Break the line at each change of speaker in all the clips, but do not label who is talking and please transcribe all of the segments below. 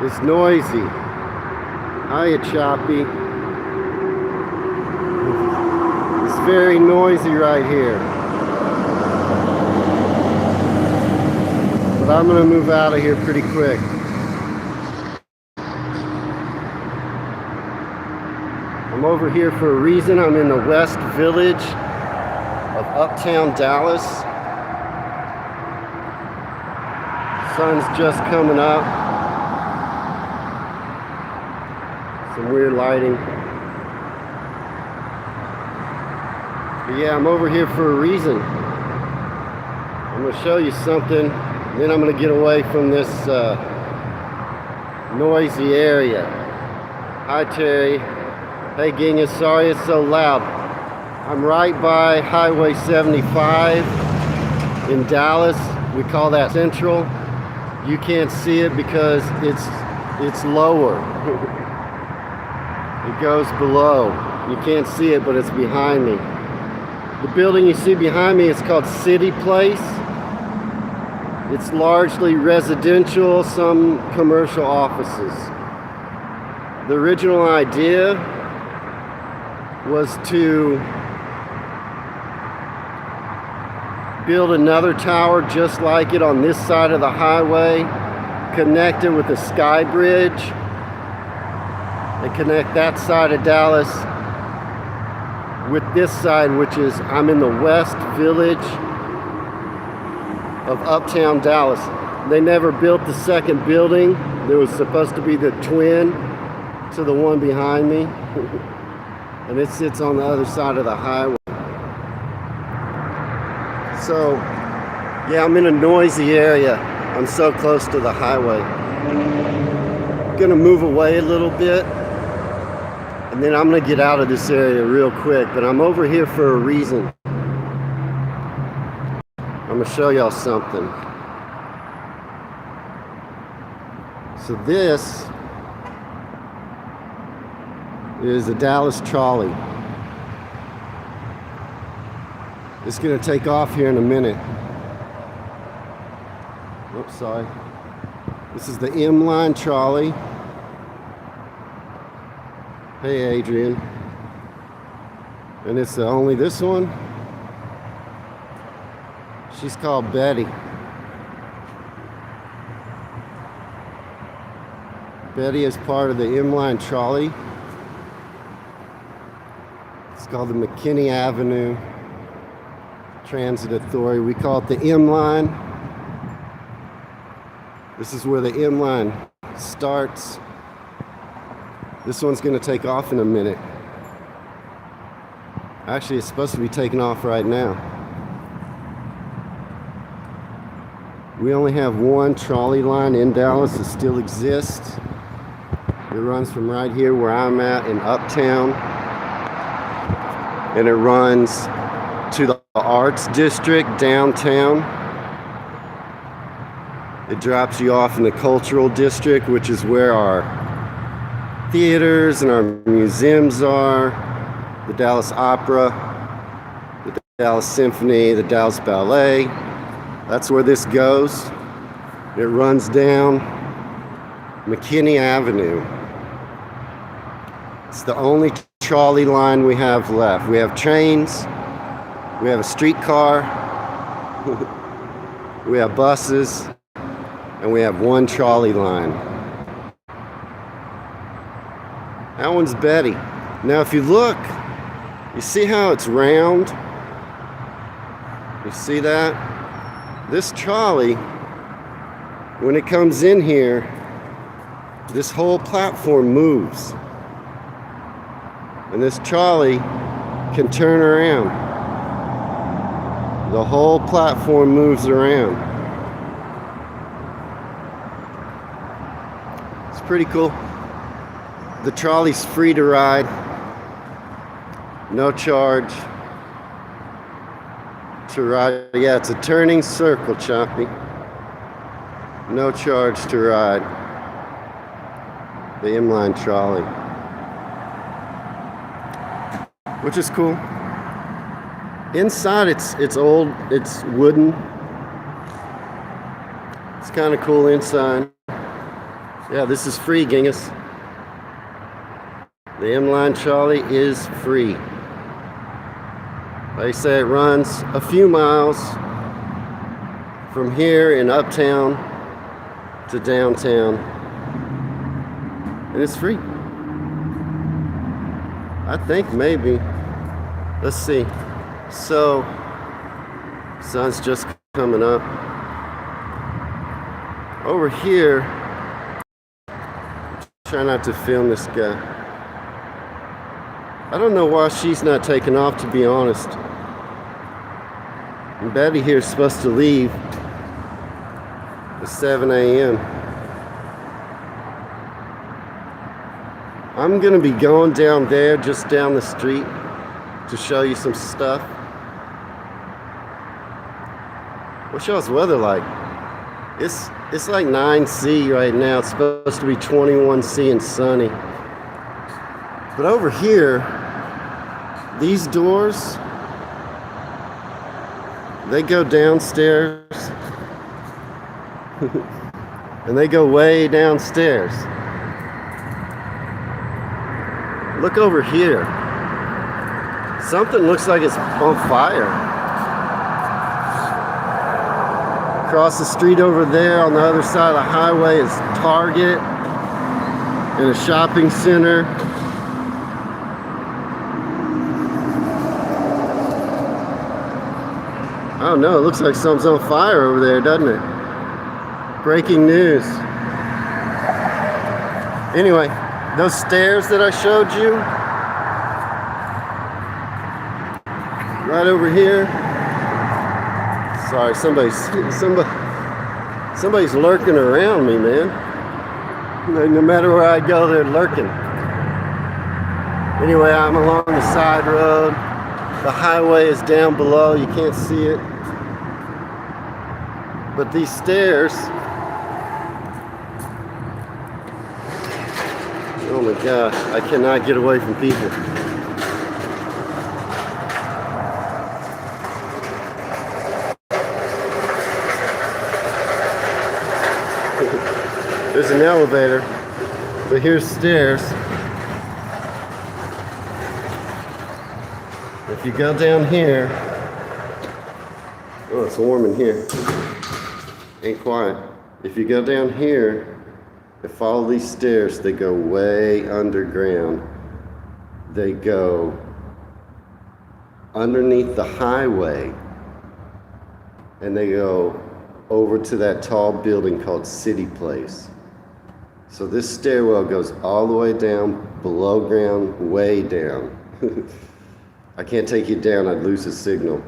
It's noisy. Hiya, Choppy. It's very noisy right here. But I'm gonna move out of here pretty quick. I'm over here for a reason. I'm in the West Village of Uptown Dallas. Sun's just coming up. Some weird lighting. But yeah, I'm over here for a reason. I'm gonna show you something, then I'm gonna get away from this noisy area. Hi, Terry. Hey, Ginga, sorry it's so loud. I'm right by Highway 75 in Dallas. We call that Central. You can't see it because it's lower. It goes below. You can't see it, but it's behind me. The building you see behind me is called City Place. It's largely residential, some commercial offices. The original idea was to build another tower just like it on this side of the highway, connect it with a sky bridge, and connect that side of Dallas with this side, which is, I'm in the West Village of Uptown Dallas. They never built the second building. There was supposed to be the twin to the one behind me. And it sits on the other side of the highway. So, yeah, I'm in a noisy area. I'm so close to the highway. I'm gonna move away a little bit, and then I'm gonna get out of this area real quick, but I'm over here for a reason. I'm gonna show y'all something. So this is a Dallas trolley. It's gonna take off here in a minute. Oops, sorry. This is the M line trolley. Hey, Adrian. And it's only this one. She's called Betty. Betty is part of the M line trolley. It's called the McKinney Avenue Transit Authority. We call it the M line. This is where the M line starts. This one's gonna take off in a minute. Actually, it's supposed to be taking off right now. We only have one trolley line in Dallas that still exists. It runs from right here where I'm at in Uptown, and it runs to the Arts District downtown. It drops you off in the Cultural District, which is where our theaters and our museums are. The Dallas Opera, the Dallas Symphony, the Dallas Ballet. That's where this goes. It runs down McKinney Avenue. It's the only trolley line we have left. We have trains, we have a streetcar, we have buses, and we have one trolley line. That one's Betty. Now if you look, you see how it's round? You see that? This trolley, when it comes in here, this whole platform moves. And this trolley can turn around. The whole platform moves around. It's pretty cool. The trolley's free to ride. No charge to ride. Yeah, it's a turning circle, Choppy. No charge to ride. The M-line trolley. Which is cool. Inside it's old, it's wooden. It's kind of cool inside. Yeah, this is free, Genghis. The M-Line Charlie is free. They say it runs a few miles from here in uptown to downtown, and it's free. I think maybe. Let's see. So, sun's just coming up. Over here, try not to film this guy. I don't know why she's not taking off, to be honest. And Betty here is supposed to leave at 7 a.m. I'm gonna be going down there, just down the street, to show you some stuff. What's y'all's weather like? It's like 9C right now. It's supposed to be 21C and sunny. But over here, these doors, they go downstairs and they go way downstairs. Look over here. Something looks like it's on fire. Across the street over there on the other side of the highway is Target and a shopping center. I don't know, it looks like something's on fire over there, doesn't it? Breaking news. Anyway, those stairs that I showed you, right over here. Sorry, somebody's lurking around me, man. No matter where I go, they're lurking. Anyway, I'm along the side road. The highway is down below. You can't see it. But these stairs, oh my gosh, I cannot get away from people. There's an elevator, but here's stairs. If you go down here, oh, it's warm in here. Ain't quiet. If you go down here and follow these stairs, they go way underground. They go underneath the highway, and they go over to that tall building called City Place. So this stairwell goes all the way down, below ground, way down. I can't take you down, I'd lose the signal.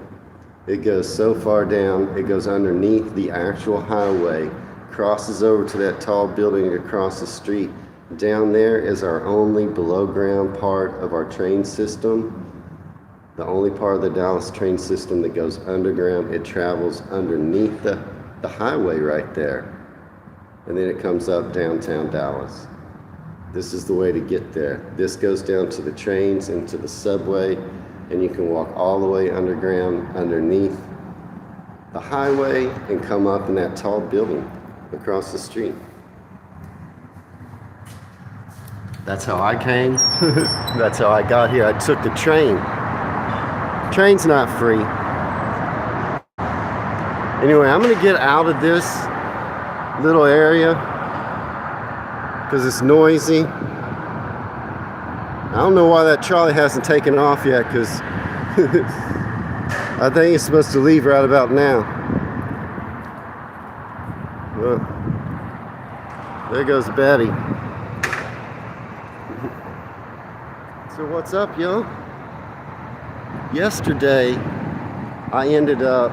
It goes so far down, it goes underneath the actual highway, crosses over to that tall building across the street. Down there is our only below ground part of our train system. The only part of the Dallas train system that goes underground. It travels underneath the highway right there. And then it comes up downtown Dallas. This is the way to get there. This goes down to the trains and to the subway, and you can walk all the way underground underneath the highway and come up in that tall building across the street. That's how I came. That's how I got here. I took the train. Train's not free. Anyway, I'm gonna get out of this little area because it's noisy. I don't know why that Charlie hasn't taken off yet, because I think it's supposed to leave right about now. Well, there goes Betty. So what's up, yo? Yesterday, I ended up,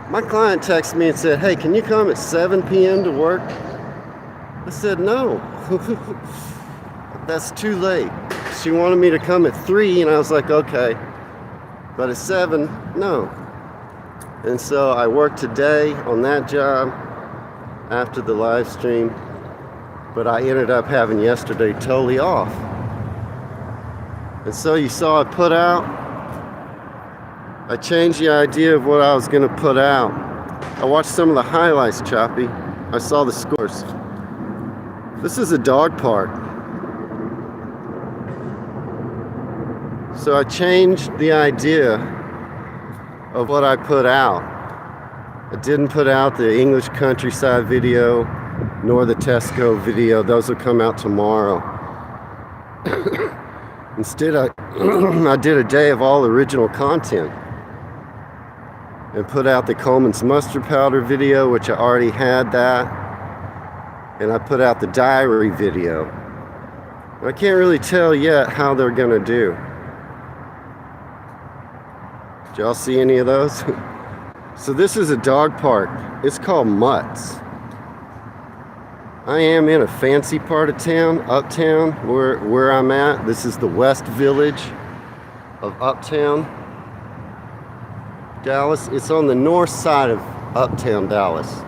my client texted me and said, hey, can you come at 7 p.m. to work? I said, no. That's too late. She wanted me to come at 3, and I was like, okay. But at 7, no. And so I worked today on that job after the live stream, but I ended up having yesterday totally off. And so you saw it put out. I changed the idea of what I was going to put out. I watched some of the highlights, Choppy. I saw the scores. This is a dog park. So I changed the idea of what I put out. I didn't put out the English countryside video nor the Tesco video. Those will come out tomorrow. Instead, I did a day of all original content and put out the Coleman's mustard powder video, which I already had that, and I put out the diary video. I can't really tell yet how they're gonna do. Did y'all see any of those? So this is a dog park. It's called Mutt's. I am in a fancy part of town, uptown, where I'm at. This is the West Village of Uptown Dallas. It's on the north side of Uptown Dallas.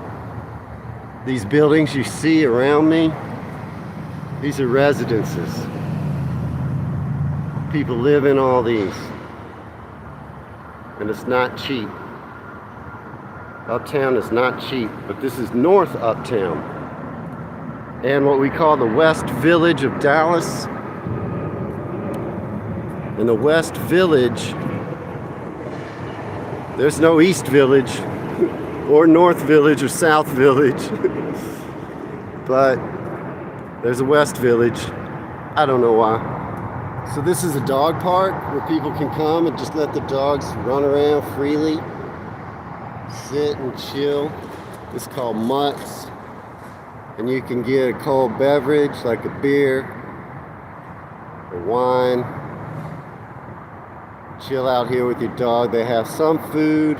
These buildings you see around me, these are residences. People live in all these. And it's not cheap. Uptown is not cheap, but this is North Uptown. And what we call the West Village of Dallas. In the West Village, there's no East Village, or North Village, or South Village. But there's a West Village. I don't know why. So this is a dog park where people can come and just let the dogs run around freely, sit and chill. It's called Mutt's. And you can get a cold beverage like a beer or wine. Chill out here with your dog. They have some food.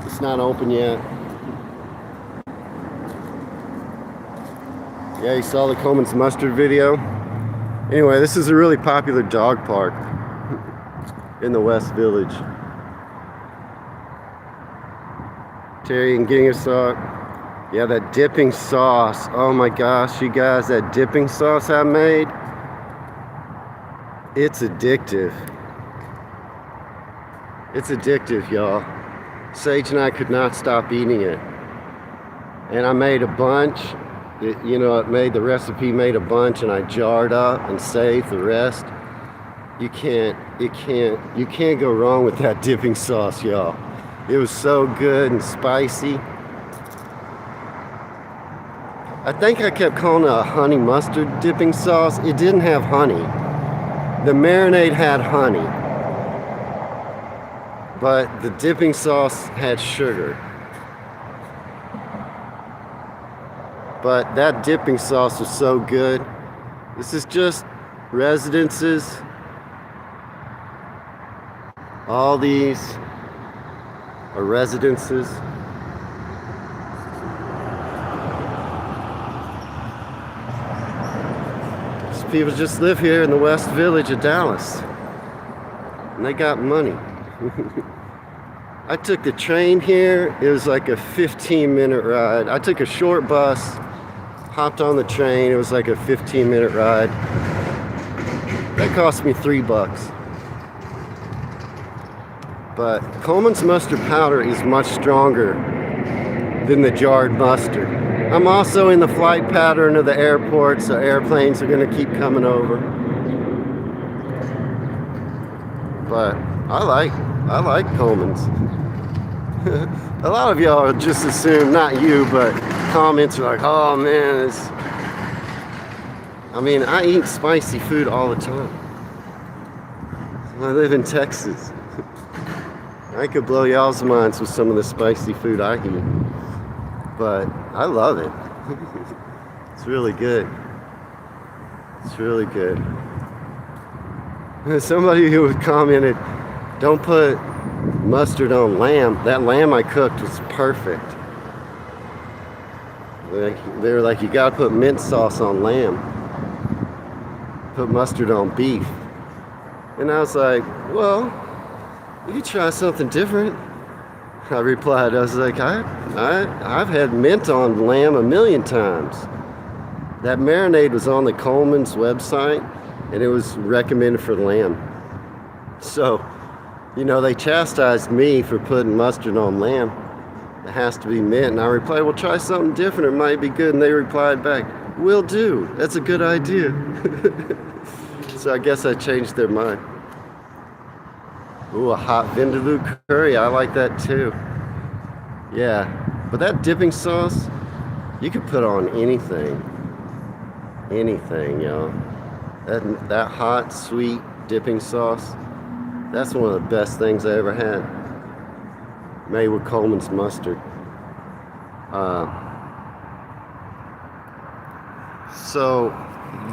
It's not open yet. Yeah, you saw the Coleman's mustard video. Anyway, this is a really popular dog park in the West Village. Terry and Ginger saw it. Yeah, that dipping sauce. Oh my gosh, you guys, that dipping sauce I made, it's addictive. It's addictive, y'all. Sage and I could not stop eating it. And I made a bunch. The recipe made a bunch, and I jarred up and saved the rest. You can't go wrong with that dipping sauce, y'all. It was so good and spicy. I think I kept calling it a honey mustard dipping sauce. It didn't have honey. The marinade had honey. But the dipping sauce had sugar. But that dipping sauce was so good. This is just residences. All these are residences. People just live here in the West Village of Dallas. And they got money. I took the train here. It was like a 15-minute ride. I took a short bus, hopped on the train. It was like a 15-minute ride. That cost me $3. But Coleman's mustard powder is much stronger than the jarred mustard. I'm also in the flight pattern of the airport, so airplanes are going to keep coming over. But I like Coleman's. A lot of y'all just assume, not you, but comments are like, oh man, I eat spicy food all the time. I live in Texas. I could blow y'all's minds with some of the spicy food I eat. But I love it. It's really good. It's really good. Somebody who commented, don't put mustard on lamb. That lamb I cooked was perfect. They were like, you gotta put mint sauce on lamb. Put mustard on beef. And I was like, well, you could try something different. I replied, I was like, I've had mint on lamb a million times. That marinade was on the Coleman's website, and it was recommended for lamb. So, they chastised me for putting mustard on lamb. It has to be mint. And I replied, well, try something different. It might be good. And they replied back, will do. That's a good idea. So I guess I changed their mind. Ooh, a hot vindaloo curry. I like that too. Yeah, but that dipping sauce, you could put on anything. Anything, yo. That hot, sweet dipping sauce, that's one of the best things I ever had. Made with Coleman's mustard. So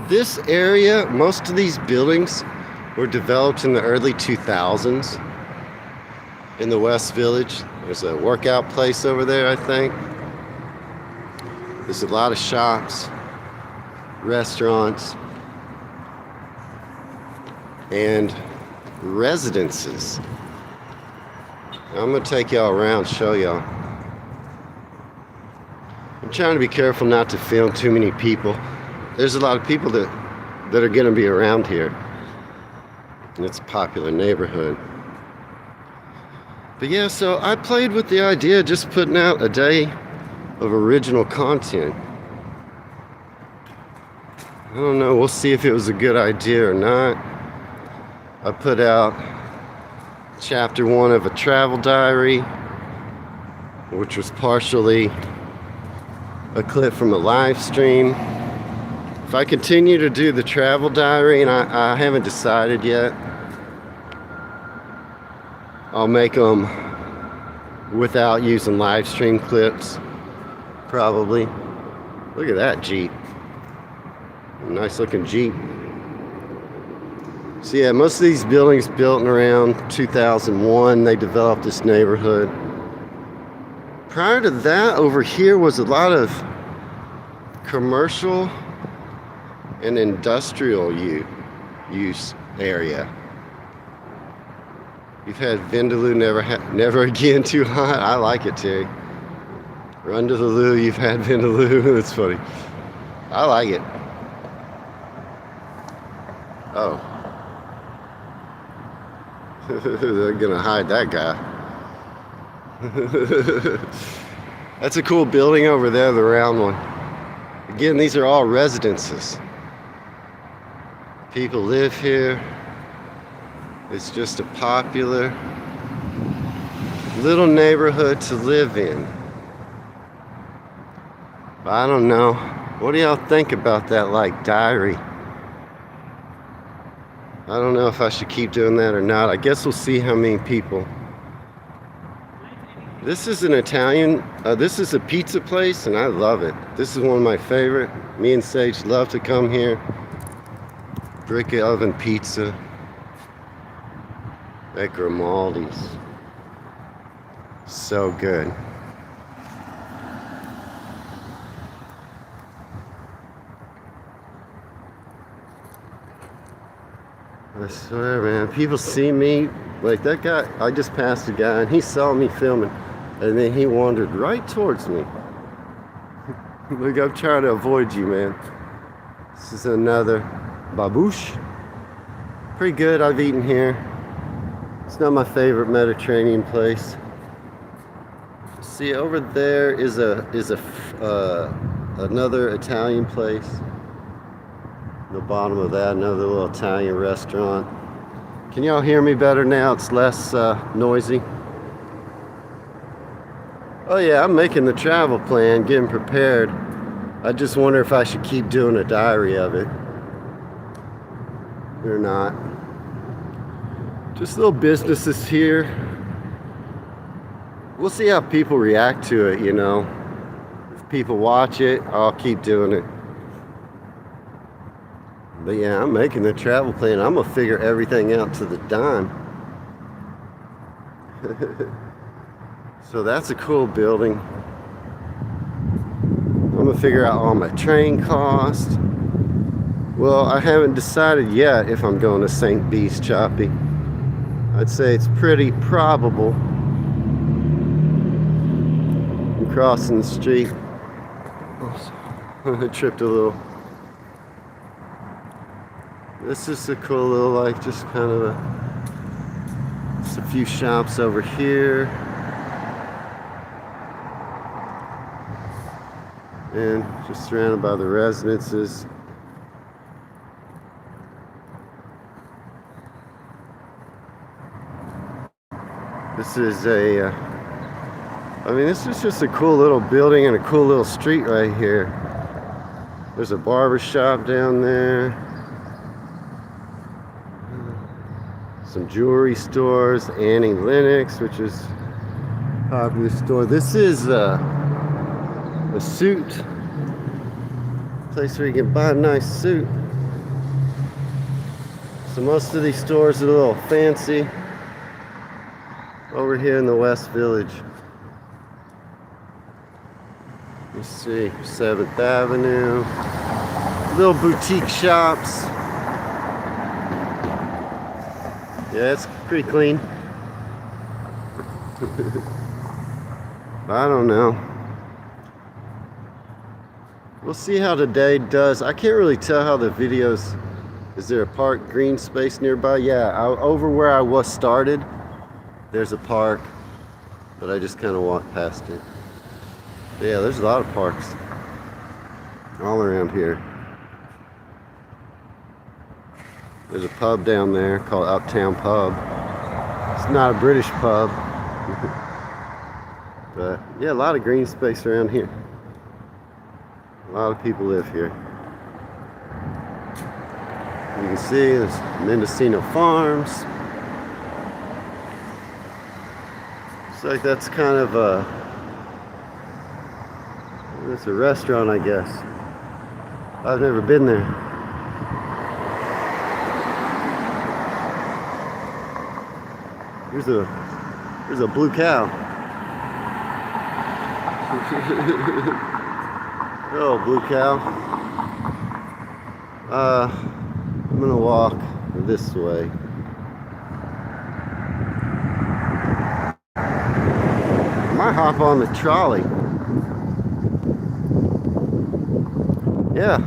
this area, most of these buildings were developed in the early 2000s in the West Village. There's a workout place over there, I think. There's a lot of shops, restaurants, and residences. I'm gonna take y'all around, show y'all. I'm trying to be careful not to film too many people. There's a lot of people that are gonna be around here. And it's a popular neighborhood. But yeah, so I played with the idea of just putting out a day of original content. I don't know, we'll see if it was a good idea or not. I put out chapter 1 of a travel diary, which was partially a clip from a live stream. If I continue to do the travel diary, and I haven't decided yet, I'll make them without using live stream clips, probably. Look at that Jeep. Nice looking Jeep. So yeah, most of these buildings built in around 2001, they developed this neighborhood. Prior to that, over here was a lot of commercial and industrial use area. You've had Vindaloo, never again too hot. I like it, Terry. Run to the loo, you've had Vindaloo. It's funny. I like it. Oh. They're gonna hide that guy. That's a cool building over there, the round one. Again, these are all residences. People live here. It's just a popular little neighborhood to live in. But I don't know. What do y'all think about that, like, diary? I don't know if I should keep doing that or not. I guess we'll see how many people. This is an Italian, this is a pizza place, and I love it. This is one of my favorite. Me and Sage love to come here. Brick oven pizza at Grimaldi's. So good. I swear, man, people see me, like that guy, I just passed a guy and he saw me filming and then he wandered right towards me. Look, I'm trying to avoid you, man. This is another babouche. Pretty good, I've eaten here. It's not my favorite Mediterranean place. See, over there is another Italian place. The bottom of that, another little Italian restaurant. Can y'all hear me better now? It's less noisy. Oh yeah, I'm making the travel plan, getting prepared. I just wonder if I should keep doing a diary of it or not. Just little businesses here. We'll see how people react to it, you know. If people watch it, I'll keep doing it. But yeah, I'm making the travel plan. I'm gonna figure everything out to the dime. So that's a cool building. I'm gonna figure out all my train costs. Well, I haven't decided yet if I'm going to St. Bees Choppy. I'd say it's pretty probable. I'm crossing the street. I tripped a little. This is a cool little, like, just kind of just a few shops over here. and just surrounded by the residences. This is this is just a cool little building and a cool little street right here. There's a barber shop down there. Some jewelry stores, Annie Lennox, which is a popular store. This is a suit place where you can buy a nice suit. So most of these stores are a little fancy over here in the West Village. Let's see, 7th Avenue. Little boutique shops. Yeah, it's pretty clean. I don't know. We'll see how today does. I can't really tell how the videos. Is there a park green space nearby? Yeah, over where I was started, there's a park, but I just kind of walked past it. But yeah, there's a lot of parks all around here. There's a pub down there called Uptown Pub. It's not a British pub. But yeah, a lot of green space around here. A lot of people live here. You can see there's Mendocino Farms. Looks like that's kind of it's a restaurant, I guess. I've never been there. Here's a blue cow. Oh, blue cow. I'm gonna walk this way. I might hop on the trolley. Yeah.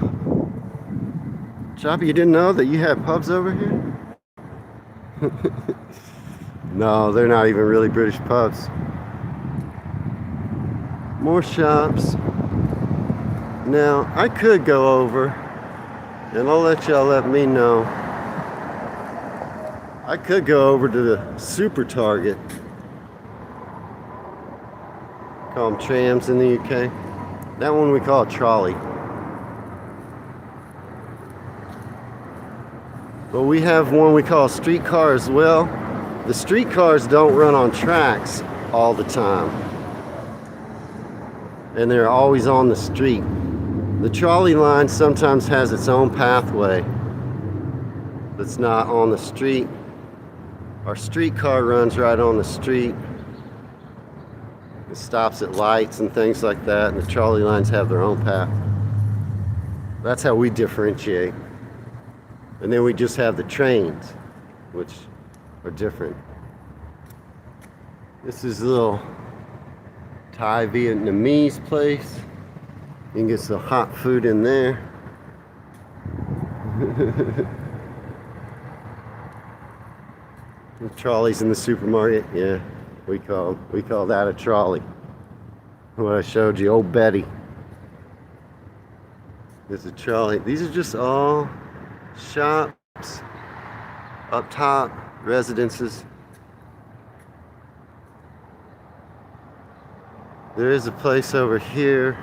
Choppy, you didn't know that you had pubs over here? No, they're not even really British pubs. More shops. Now, I could go over, and I'll let y'all let me know. I could go over to the Super Target. Call them trams in the UK. That one we call a trolley. But we have one we call a streetcar as well. The streetcars don't run on tracks all the time, and they're always on the street. The trolley line sometimes has its own pathway that's not on the street. Our streetcar runs right on the street. It stops at lights and things like that, and the trolley lines have their own path. That's how we differentiate. And then we just have the trains, which are different. This is a little Thai Vietnamese place. You can get some hot food in there. The trolleys in the supermarket, yeah, we call that a trolley. What I showed you, old Betty. There's a trolley. These are just all shops up top, residences. There is a place over here.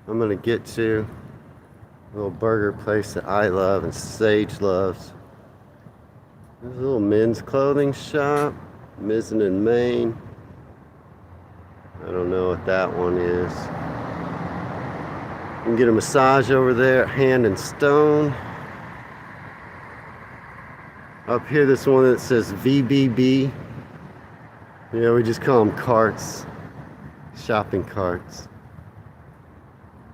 I'm gonna get to a little burger place that I love and Sage loves. There's a little men's clothing shop, Mizzen in Maine. I don't know what that one is. You can get a massage over there at Hand and Stone. Up here, this one that says VBB. You know, we just call them carts, shopping carts.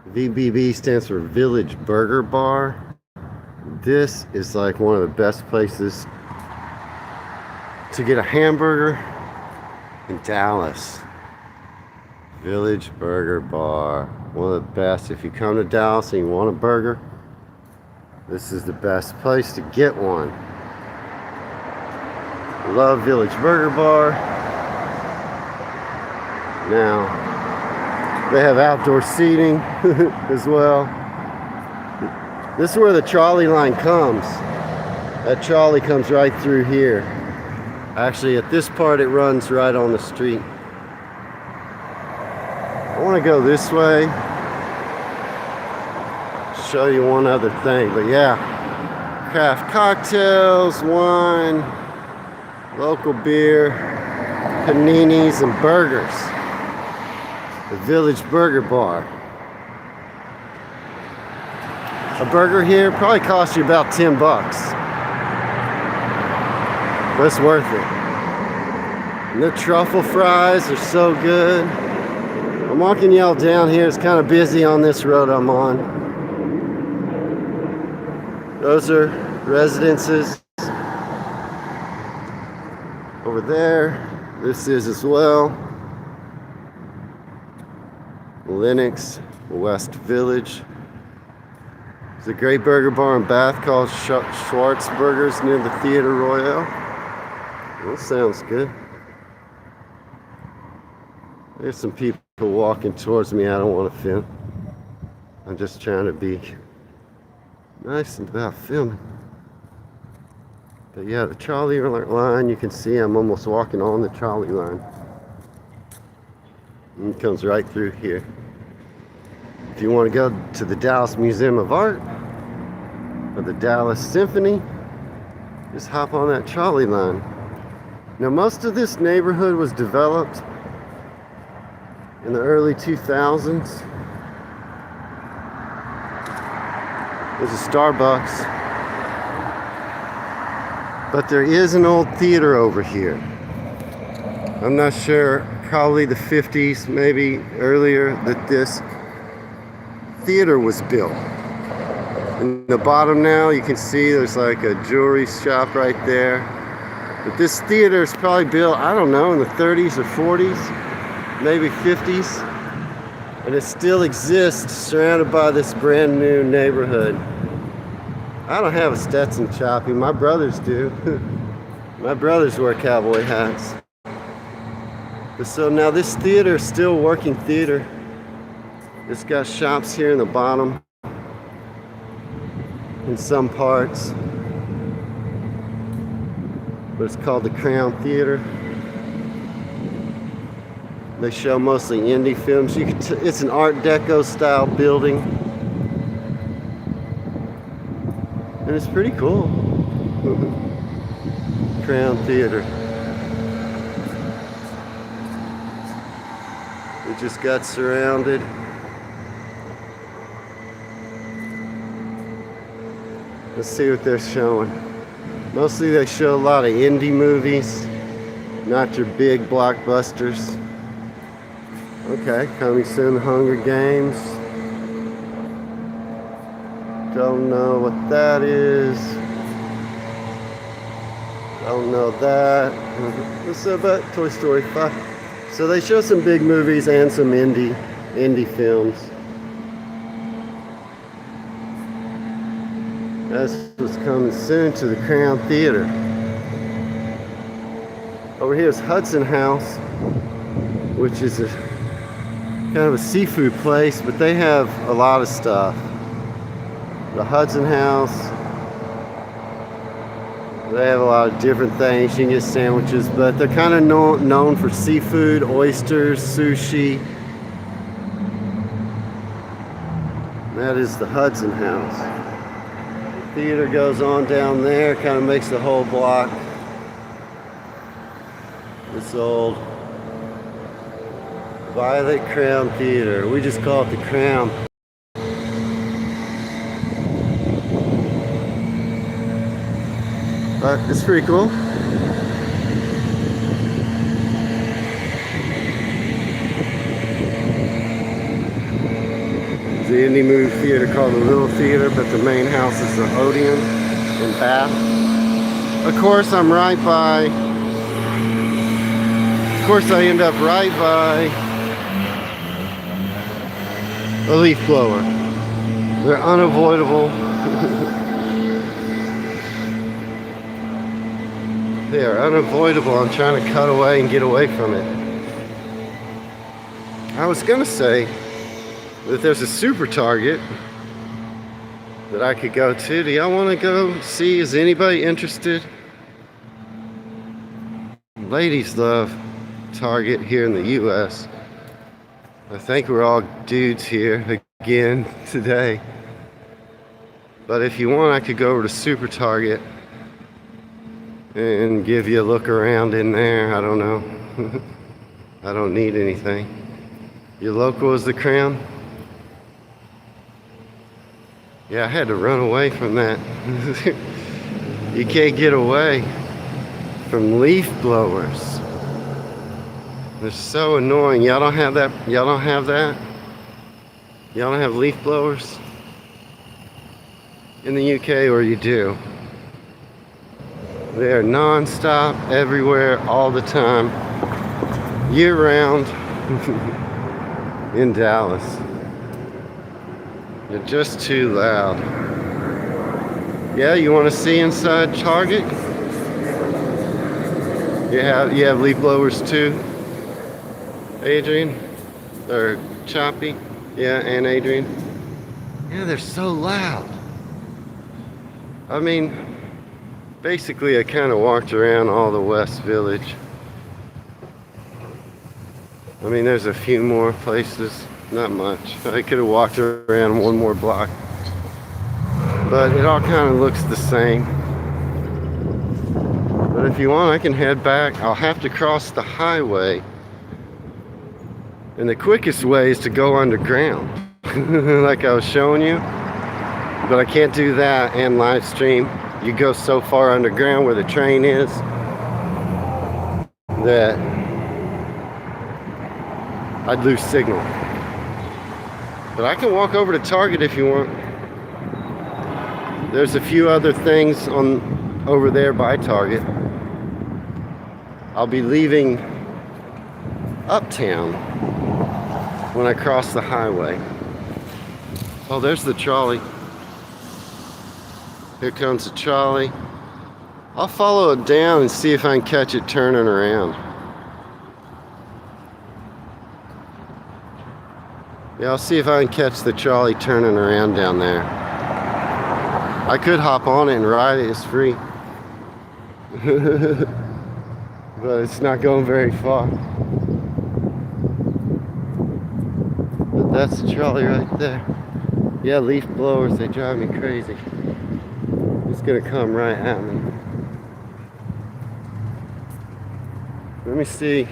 VBB stands for Village Burger Bar. This is like one of the best places to get a hamburger in Dallas. Village Burger Bar. One of the best. If you come to Dallas and you want a burger, this is the best place to get one. Love Village Burger Bar. Now, they have outdoor seating as well. This is where the trolley line comes. That trolley comes right through here. Actually, at this part, it runs right on the street. I want to go this way. Show you one other thing, but yeah. Craft cocktails, wine, local beer, paninis, and burgers. The Village Burger Bar. A burger here probably costs you about 10 bucks. But it's worth it. And the truffle fries are so good. I'm walking y'all down here. It's kind of busy on this road I'm on. Those are residences. Over there, this is as well. Lenox, West Village. There's a great burger bar in Bath called Schwartz Burgers near the Theater Royale. That sounds good. There's some people walking towards me. I don't want to film. I'm just trying to be nice about filming. But yeah, the trolley line, you can see I'm almost walking on the trolley line. And it comes right through here. If you want to go to the Dallas Museum of Art or the Dallas Symphony, just hop on that trolley line. Now, most of this neighborhood was developed in the early 2000s. There's a Starbucks. But there is an old theater over here. I'm not sure, probably the 50s, maybe earlier, that this theater was built. In the bottom now, you can see there's like a jewelry shop right there. But this theater is probably built, I don't know, in the 30s or 40s, maybe 50s. And it still exists, surrounded by this brand new neighborhood. I don't have a Stetson choppy. My brothers do. My brothers wear cowboy hats. But so now this theater is still a working theater. It's got shops here in the bottom. In some parts. But it's called the Crown Theater. They show mostly indie films. It's an Art Deco style building. And it's pretty cool. Crown Theater. We just got surrounded. Let's see what they're showing. Mostly they show a lot of indie movies, not your big blockbusters. Okay, coming soon, The Hunger Games. Don't know what that is. Don't know that. What's about Toy Story 5? So they show some big movies and some indie films. That's what's coming soon to the Crown Theater. Over here is Hudson House, which is a kind of a seafood place, but they have a lot of stuff. The Hudson House, they have a lot of different things. You can get sandwiches, but they're kind of known for seafood, oysters, sushi. That is the Hudson House. The theater goes on down there, kind of makes the whole block. This old Violet Crown Theater. We just call it the Crown. But it's pretty cool. There's the indie movie theater called the Little Theater, but the main house is the Odeon in Bath. Of course, I'm right by. Of course, I end up right by a leaf blower. They're unavoidable. They are unavoidable. I'm trying to cut away and get away from it. I was gonna say that there's a super Target that I could go to. Do y'all want to go see? Is anybody interested? Ladies love Target here in the US. I think we're all dudes here again today. But if you want, I could go over to Super Target and give you a look around in there. I don't know. I don't need anything. Your local is the crown? Yeah, I had to run away from that. You can't get away from leaf blowers. They're so annoying. Y'all don't have that? Y'all don't have that? Y'all don't have leaf blowers in the UK, or you do? They are non-stop, everywhere, all the time, year-round in Dallas. They're just too loud. Yeah, you want to see inside Target? You have leaf blowers too, Adrian? Or Choppy? Yeah, and Adrian? Yeah, they're so loud. I mean, basically I kind of walked around all the West Village. I mean, there's a few more places, not much. I could have walked around one more block. But it all kind of looks the same. But if you want, I can head back. I'll have to cross the highway. And the quickest way is to go underground, like I was showing you. But I can't do that and live stream. You go so far underground where the train is that I'd lose signal. But I can walk over to Target if you want. There's a few other things over there by Target. I'll be leaving uptown when I cross the highway. Oh, there's the trolley. Here comes the trolley. I'll follow it down and see if I can catch it turning around. Yeah, I'll see if I can catch the trolley turning around down there. I could hop on it and ride it, it's free. But it's not going very far. But that's the trolley right there. Yeah, leaf blowers, they drive me crazy. It's gonna come right at me. Let me see.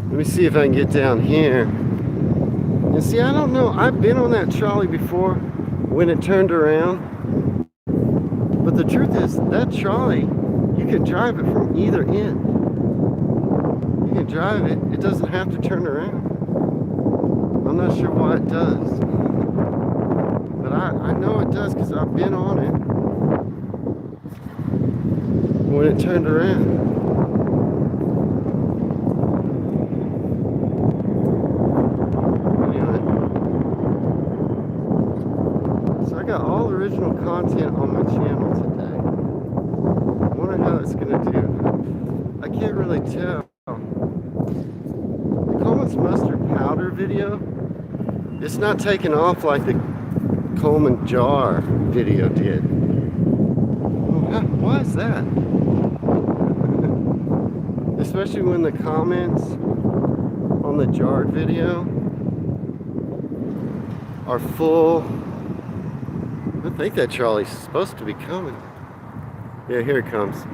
Let me see if I can get down here. And see, I don't know. I've been on that trolley before when it turned around. But the truth is, that trolley, you can drive it from either end. You can drive it. It doesn't have to turn around. I'm not sure why it does. But I know it does because I've been on it when it turned around. I got all original content on my channel today. I wonder how it's gonna do. I can't really tell. The Coleman's mustard powder video, it's not taking off like the Coleman jar video did. Why is that? Especially when the comments on the jarred video are full. I think that trolley's supposed to be coming. Yeah, here it comes.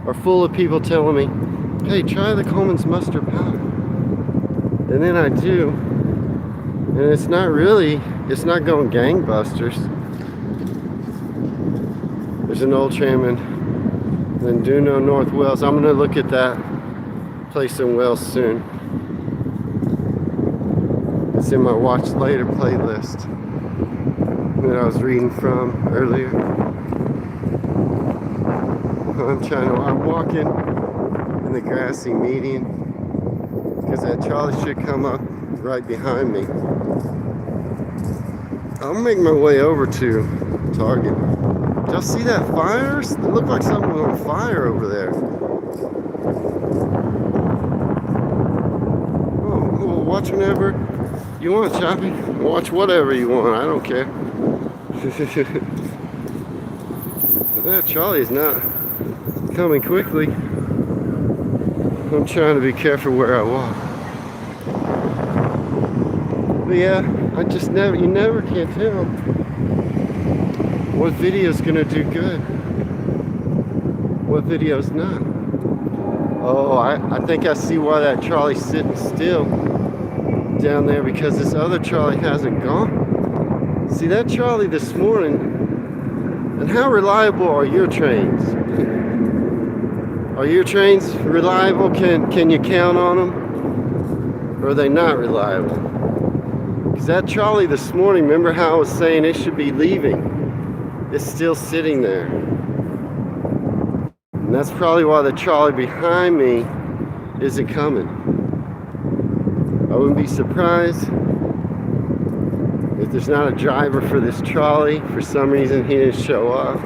Are full of people telling me, hey, try the Coleman's mustard powder. And then I do. And it's not going gangbusters. There's an old tramman in Duno, North Wales. I'm gonna look at that place in Wales soon. It's in my watch later playlist that I was reading from earlier. I'm walking in the grassy median because that trolley should come up right behind me. I'll make my way over to Target. Did y'all see that fires? It looked like something was on fire over there. Watch whenever you want, Choppy. Watch whatever you want. I don't care. Yeah, Charlie's not coming quickly. I'm trying to be careful where I walk. But yeah, you never can tell what video's gonna do good, what video's not. Oh, I think I see why that Charlie's sitting still down there, because this other Charlie hasn't gone. See that Charlie this morning. And how reliable are your trains? Are your trains reliable? Can you count on them? Or are they not reliable? Because that Charlie this morning, remember how I was saying it should be leaving? It's still sitting there. And that's probably why the Charlie behind me isn't coming. I wouldn't be surprised if there's not a driver for this trolley. For some reason he didn't show up.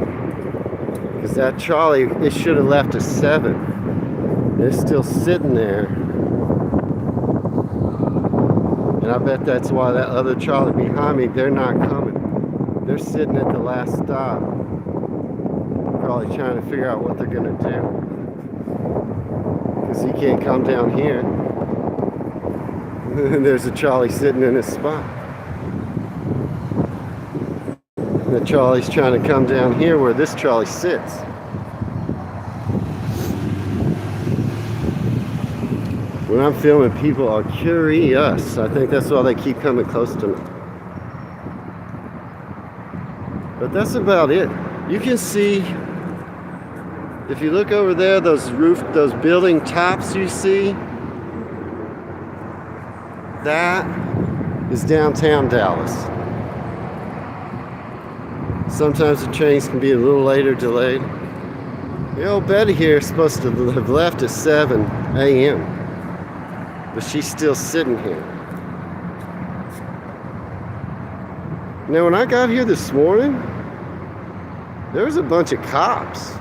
Because that trolley, it should have left at 7. It's still sitting there. And I bet that's why that other trolley behind me, they're not coming. They're sitting at the last stop. Probably trying to figure out what they're going to do. Because he can't come down here. And there's a trolley sitting in his spot. The Charlie's trying to come down here where this trolley sits. When I'm filming, people are curious. I think that's why they keep coming close to me. But that's about it. You can see, if you look over there, those building tops you see, that is downtown Dallas. Sometimes the trains can be a little later delayed. The old Betty here is supposed to have left at 7 a.m. But she's still sitting here. Now when I got here this morning, there was a bunch of cops.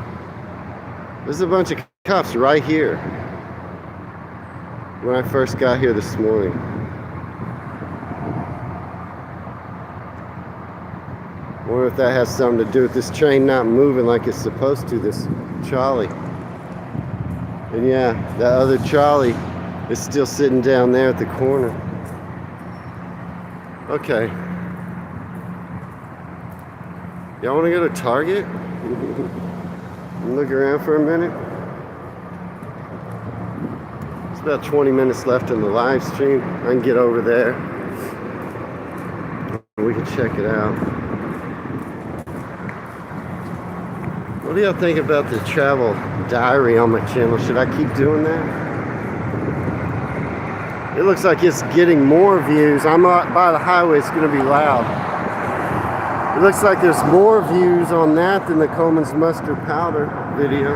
There's a bunch of cops right here when I first got here this morning. I wonder if that has something to do with this train not moving like it's supposed to, this trolley. And yeah, that other trolley is still sitting down there at the corner. Okay. Y'all want to go to Target? And look around for a minute? It's about 20 minutes left in the live stream. I can get over there. We can check it out. What do y'all think about the travel diary on my channel? Should I keep doing that? It looks like it's getting more views. I'm out by the highway, it's gonna be loud. It looks like there's more views on that than the Coleman's mustard powder video.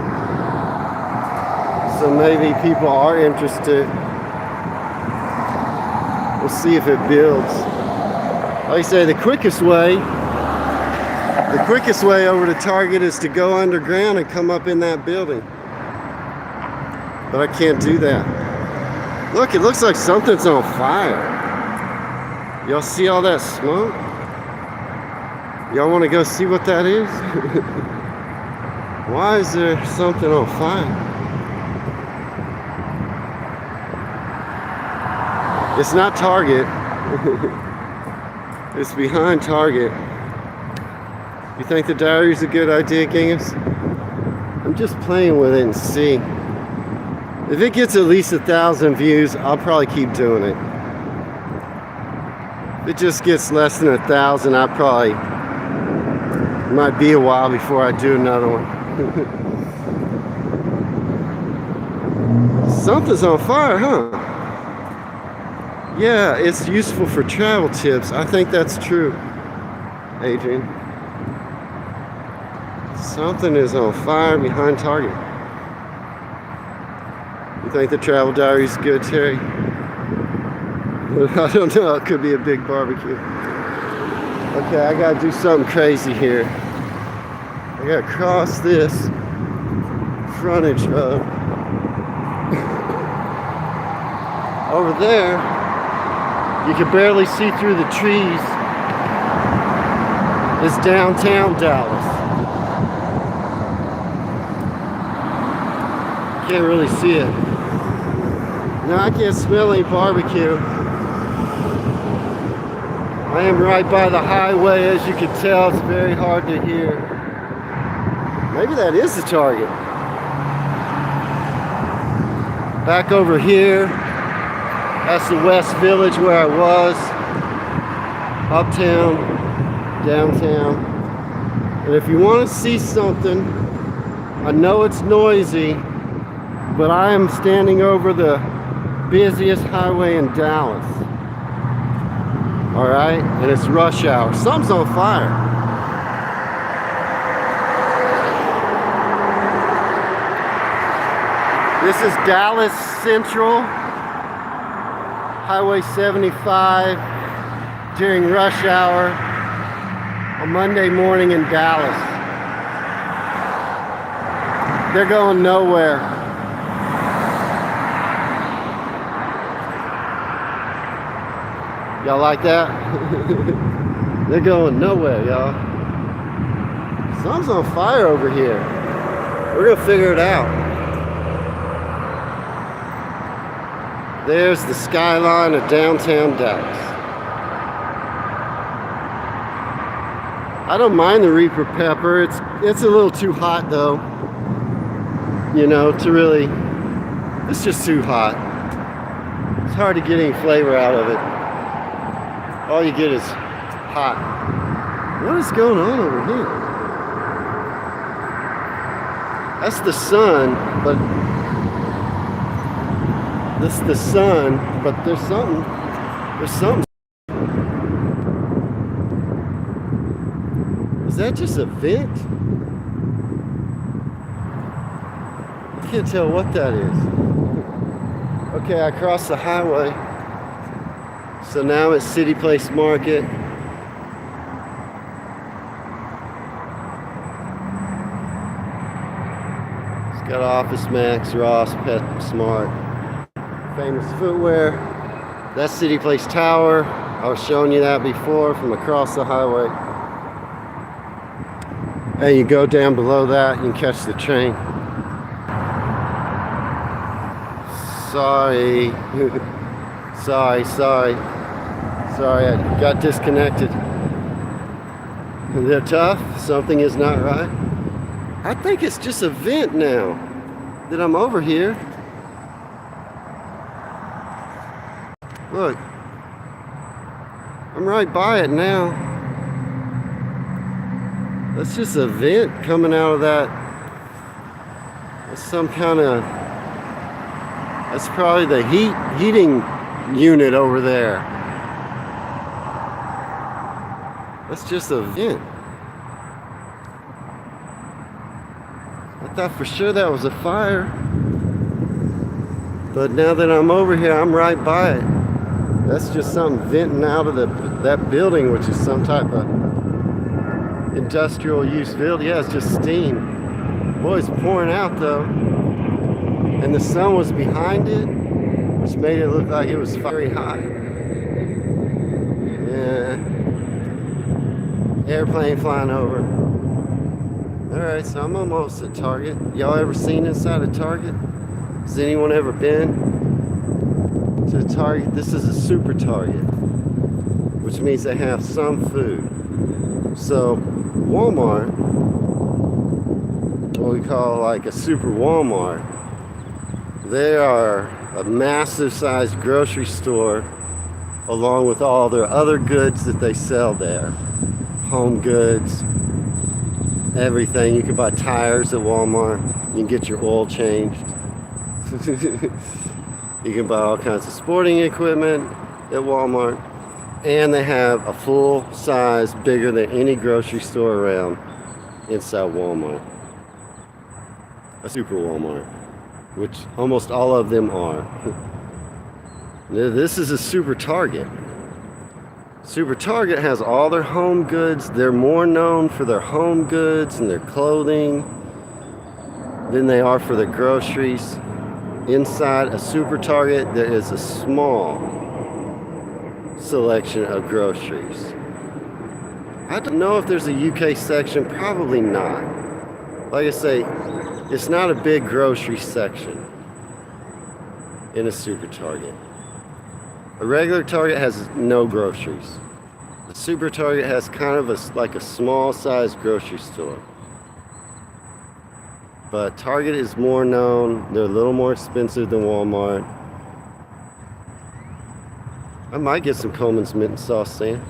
So maybe people are interested. We'll see if it builds. Like I say, the quickest way over to Target is to go underground and come up in that building. But I can't do that. Look, it looks like something's on fire. Y'all see all that smoke? Y'all want to go see what that is? Why is there something on fire? It's not Target. It's behind Target. You think the diary's a good idea, Genghis? I'm just playing with it and see. If it gets at least 1,000 views, I'll probably keep doing it. If it just gets less than 1,000, I probably might be a while before I do another one. Something's on fire, huh? Yeah, it's useful for travel tips. I think that's true, Adrian. Something is on fire behind Target. You think the travel diary's good, Terry? I don't know. It could be a big barbecue. Okay, I gotta do something crazy here. I gotta cross this frontage road. Over there you can barely see through the trees, is downtown Dallas. Can't really see it. Now I can't smell any barbecue. I am right by the highway, as you can tell. It's very hard to hear. Maybe that is the Target. Back over here, that's the West Village where I was. Uptown, downtown. And if you want to see something, I know it's noisy, but I am standing over the busiest highway in Dallas. All right, and it's rush hour. Something's on fire. This is Dallas Central, Highway 75 during rush hour on Monday morning in Dallas. They're going nowhere. Y'all like that? They're going nowhere, y'all. Something's on fire over here. We're gonna figure it out. There's the skyline of downtown Dallas. I don't mind the Reaper pepper. It's a little too hot though. You know, to really, it's just too hot. It's hard to get any flavor out of it. All you get is hot. What is going on over here? That's the sun, but this is the sun, but there's something. Is that just a vent? I can't tell what that is. Okay, I crossed the highway. So now it's City Place Market. It's got Office Max, Ross, PetSmart, Famous Footwear. That's City Place Tower. I was showing you that before from across the highway. And you go down below that, you can catch the train. Sorry. Sorry, I got disconnected. They're tough. Something is not right. I think it's just a vent now that I'm over here. Look. I'm right by it now. That's just a vent coming out of that. That's some kind of... That's probably the heating unit over there. That's just a vent. I thought for sure that was a fire. But now that I'm over here, I'm right by it. That's just something venting out of that building, which is some type of industrial use building. Yeah, it's just steam. Boy, it's pouring out though. And the sun was behind it, which made it look like it was very hot. Yeah. Airplane flying over. Alright, so I'm almost at Target. Y'all ever seen inside a Target? Has anyone ever been to a Target? This is a super Target, which means they have some food. So Walmart, what we call like a super Walmart, they are a massive sized grocery store along with all their other goods that they sell there. Home goods, everything. You can buy tires at Walmart. You can get your oil changed. You can buy all kinds of sporting equipment at Walmart. And they have a full size, bigger than any grocery store around inside Walmart. A super Walmart, which almost all of them are. This is a super Target. Super Target has all their home goods. They're more known for their home goods and their clothing than they are for their groceries. Inside a Super Target, there is a small selection of groceries. I don't know if there's a UK section, probably not. Like I say, it's not a big grocery section in a super Target. A regular Target has no groceries. The super Target has kind of like a small size grocery store. But Target is more known. They're a little more expensive than Walmart. I might get some Coleman's mint and sauce, Sam.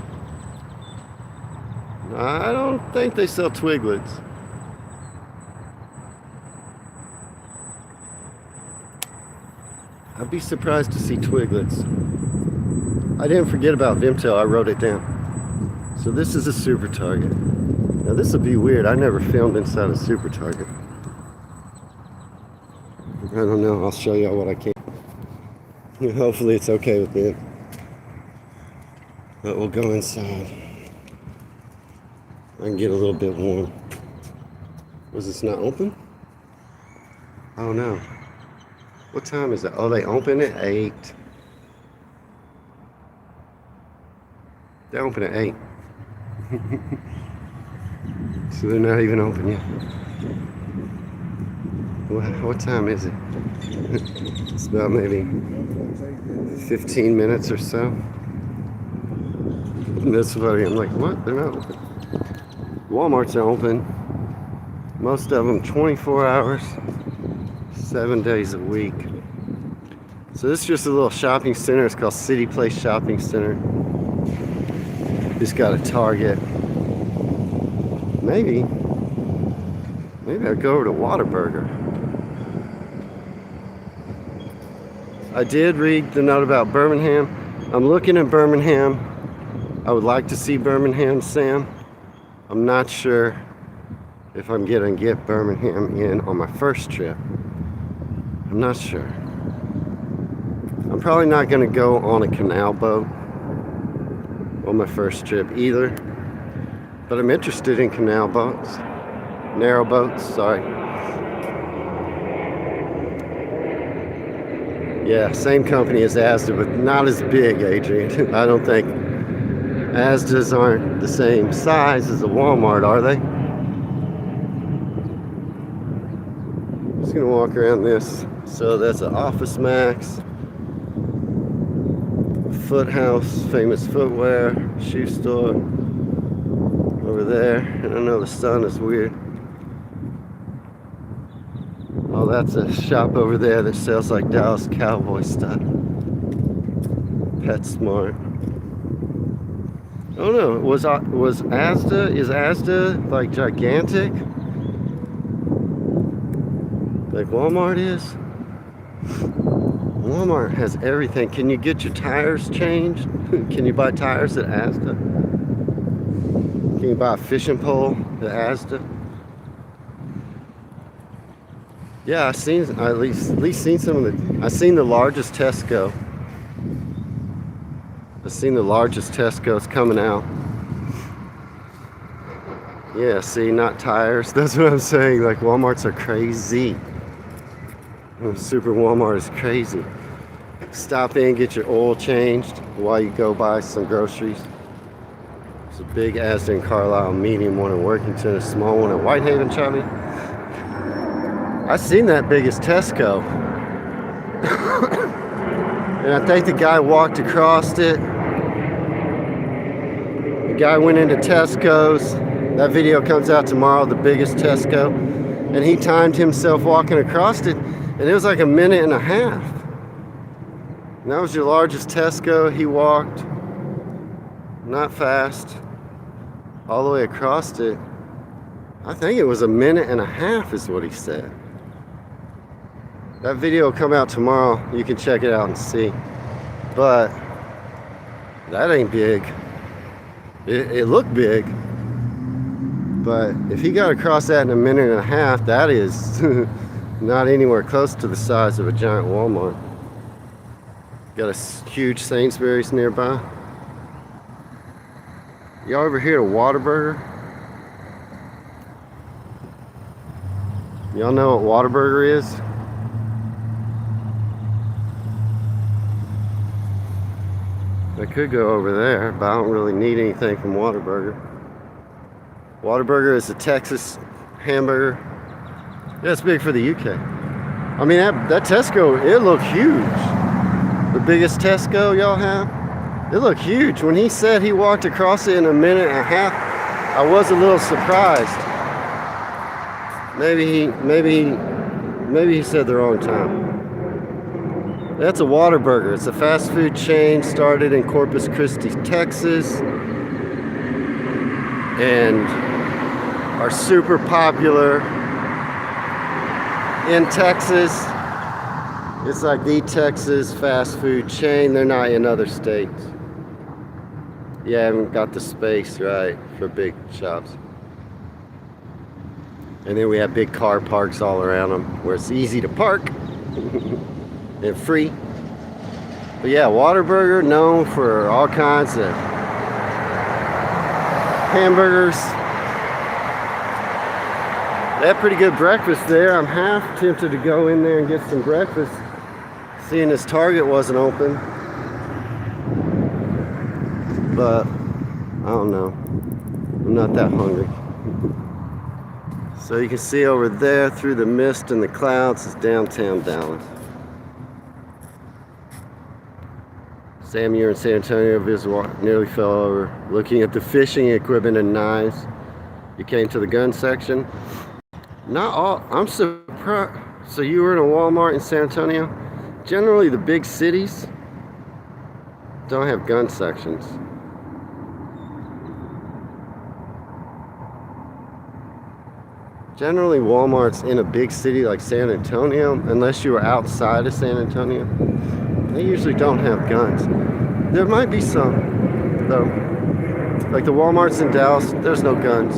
I don't think they sell Twiglets. I'd be surprised to see Twiglets. I didn't forget about Vimto, I wrote it down. So this is a super Target. Now this will be weird, I never filmed inside a super Target. I don't know, I'll show y'all what I can. Hopefully it's okay with me. But we'll go inside. I can get a little bit warm. Was this not open? Oh no. What time is it? Oh, they open at 8. They open at 8. So they're not even open yet. What time is it? It's about maybe 15 minutes or so. And that's funny. I'm like, what? They're not open. Walmart's open. Most of them 24 hours, 7 days a week. So this is just a little shopping center. It's called City Place Shopping Center. It's got a Target. Maybe I'll go over to Whataburger. I did read the note about Birmingham. I'm looking at Birmingham. I would like to see Birmingham, Sam. I'm not sure if I'm gonna get Birmingham in on my first trip. I'm not sure. I'm probably not gonna go on a canal boat on my first trip either. But I'm interested in canal boats. Narrow boats, sorry. Yeah, same company as Asda, but not as big, Adrian. I don't think Asda's aren't the same size as a Walmart, are they? Just gonna walk around this. So that's an Office Max, Foot House, Famous Footwear, shoe store over there. And I know the sun is weird. Oh, that's a shop over there that sells like Dallas Cowboy stuff. PetSmart. Oh no, was Asda, is Asda like gigantic? Like Walmart is? Walmart has everything. Can you get your tires changed? Can you buy tires at Asda? Can you buy a fishing pole at Asda? Yeah, I've seen, at least seen some of the, I've seen the largest Tesco. I've seen the largest Tesco's coming out. Yeah, see, not tires. That's what I'm saying. Like, Walmarts are crazy. Super Walmart is crazy. Stop in, get your oil changed while you go buy some groceries. There's a big Asda in Carlisle, medium one in Workington, a small one at Whitehaven, Chubby. I seen that biggest Tesco. And I think the guy walked across it. The guy went into Tesco's. That video comes out tomorrow, the biggest Tesco. And he timed himself walking across it, and it was like a minute and a half. And that was your largest Tesco. He walked, not fast, all the way across it. I think it was a minute and a half is what he said. That video will come out tomorrow. You can check it out and see. But that ain't big. It looked big. But if he got across that in a minute and a half, that is not anywhere close to the size of a giant Walmart. Got a huge Sainsbury's nearby. Y'all ever hear of Whataburger? Y'all know what Whataburger is? I could go over there, but I don't really need anything from Whataburger. Whataburger is a Texas hamburger. Yeah, it's big for the UK. I mean, that Tesco, it looked huge. The biggest Tesco y'all have, it looked huge. When he said he walked across it in a minute and a half, I was a little surprised. Maybe he said the wrong time. That's a Whataburger. It's a fast food chain started in Corpus Christi, Texas, and are super popular in Texas. It's like the Texas fast food chain. They're not in other states. Yeah, I haven't got the space right for big shops. And then we have big car parks all around them where it's easy to park and free. But yeah, Whataburger, known for all kinds of hamburgers. They have pretty good breakfast there. I'm half tempted to go in there and get some breakfast, seeing as Target wasn't open. But I don't know. I'm not that hungry. So you can see over there through the mist and the clouds is downtown Dallas. Sam, you're in San Antonio, nearly fell over. Looking at the fishing equipment and knives. You came to the gun section. Not all, I'm surprised. So you were in a Walmart in San Antonio? Generally the big cities don't have gun sections. Generally Walmart's in a big city like San Antonio, unless you are outside of San Antonio, they usually don't have guns. There might be some, though. Like the Walmarts in Dallas, there's no guns.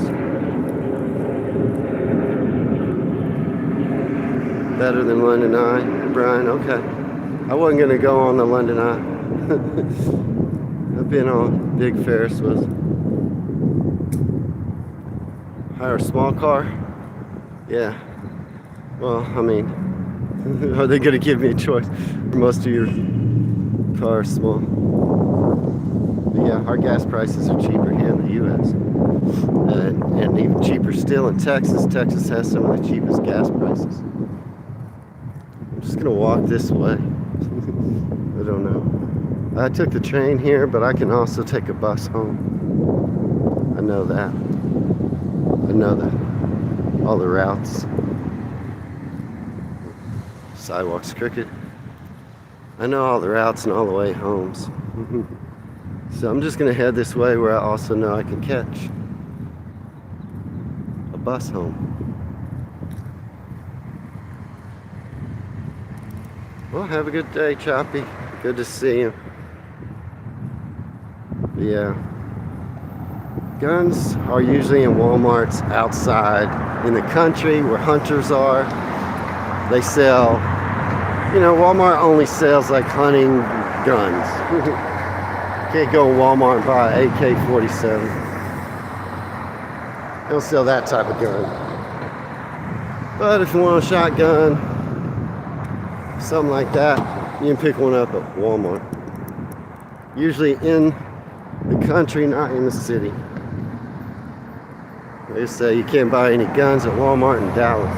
Better than London Eye, Brian, okay. I wasn't gonna go on the London Eye. I've been on big Ferris wheels. Hire a small car? Yeah. Well, I mean, are they gonna give me a choice? Most of your cars small. But yeah, our gas prices are cheaper here in the U.S. And even cheaper still in Texas. Texas has some of the cheapest gas prices. I'm just gonna walk this way. I don't know. I took the train here, but I can also take a bus home. I know that. I know that. All the routes. Sidewalks crooked. I know all the routes and all the way homes. So I'm just gonna head this way where I also know I can catch a bus home. Well, have a good day, Choppy. Good to see you. Yeah. Guns are usually in Walmarts outside in the country where hunters are. They sell, you know, Walmart only sells like hunting guns. Can't go in Walmart and buy an AK-47. They don't sell that type of gun. But if you want a shotgun, something like that, you can pick one up at Walmart. Usually in the country, not in the city. They say you can't buy any guns at Walmart in Dallas.